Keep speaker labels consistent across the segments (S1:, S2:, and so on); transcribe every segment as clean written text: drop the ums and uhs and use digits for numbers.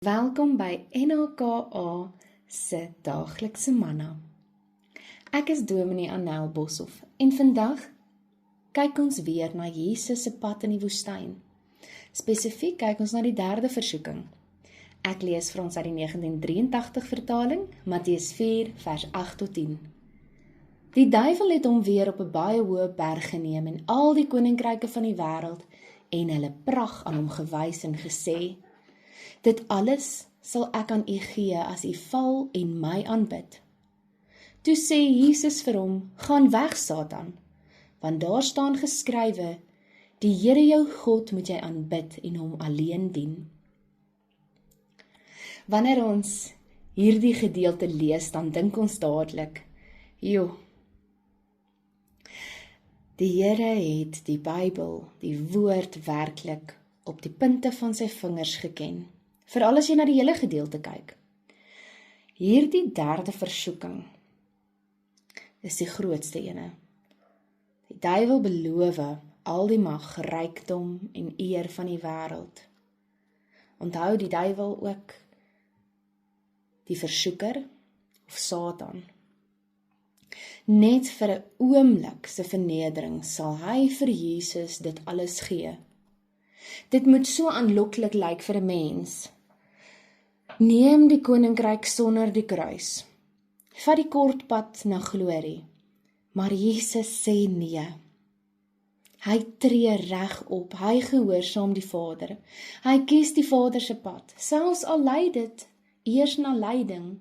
S1: Welkom by NHKA se daaglikse manna. Ek is Dominee Annel Boshoff en vandag kyk ons weer na Jesus se pad in die woestyn. Spesifiek kyk ons na die derde versoeking. Ek lees vir ons uit die 1983 vertaling, Matteus 4 vers 8 tot 10. Die duiwel het hom weer op 'n baie hoë berg geneem en al die koninkryke van die wêreld en hulle pragt aan hom gewys en gesê: Dit alles sal ek aan u gee as u val en my aanbid. Toe sê Jesus vir hom: Gaan weg, Satan, want daar staan geskrywe: Die Here jou God moet jy aanbid en hom alleen dien. Wanneer ons hierdie gedeelte lees, dan dink ons dadelik: Joh, die Here het die Bybel, die woord werklik op die punte van sy vingers geken. Veral as jy na die hele gedeelte kyk. Hierdie derde versoeking is die grootste ene. Die duiwel beloof al die mag, rykdom en eer van die wêreld. Onthou die duiwel ook die versoeker of Satan. Net vir 'n oomblik se vernedering sal hy vir Jesus dit alles gee. Dit moet so aanloklik lyk vir 'n mens. Neem die koninkryk sonder die kruis. Vat die kort pad na glorie. Maar Jesus sê nee. Hy tree reg op, hy gehoorsaam die Vader. Hy kies die Vader se pad, selfs al lei dit eers na lyding.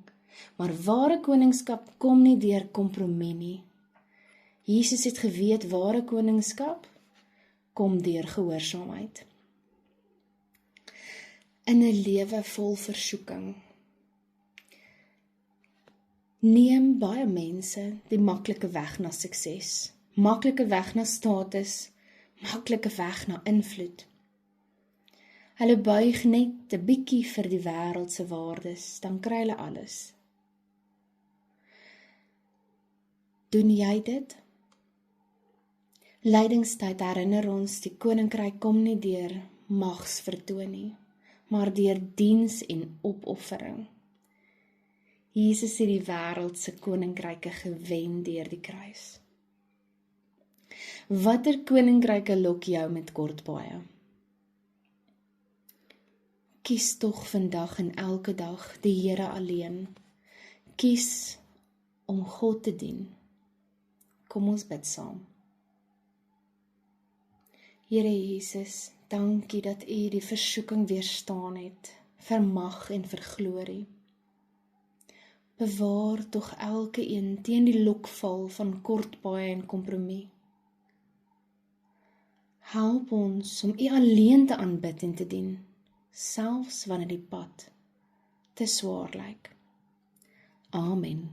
S1: Maar ware koningskap kom nie deur kompromie nie. Jesus het geweet ware koningskap kom deur gehoorsaamheid. In 'n lewe vol versoeking neem baie mense die maklike weg na sukses, maklike weg na status, maklike weg na invloed. Hulle buig net 'n bietjie vir die wêreld se waardes, dan kry hulle alles. Doen jy dit? Lydingstyd herinner ons, die koninkryk kom nie deur magsvertoon nie, maar deur diens en opoffering. Jesus het die wêreld se koninkryke gewen deur die kruis. Watter koninkryke lok jou met kort paaie? Kies tog vandag en elke dag die Here alleen. Kies om God te dien. Kom ons bid saam. Here Jesus, dankie dat U die versoeking weerstaan het, vir mag en vir glorie. Bewaar tog elke een teen die lokval van kortpaaie en kompromie. Help ons om U alleen te aanbid en te dien, selfs wanneer die pad te swaar lyk. Amen.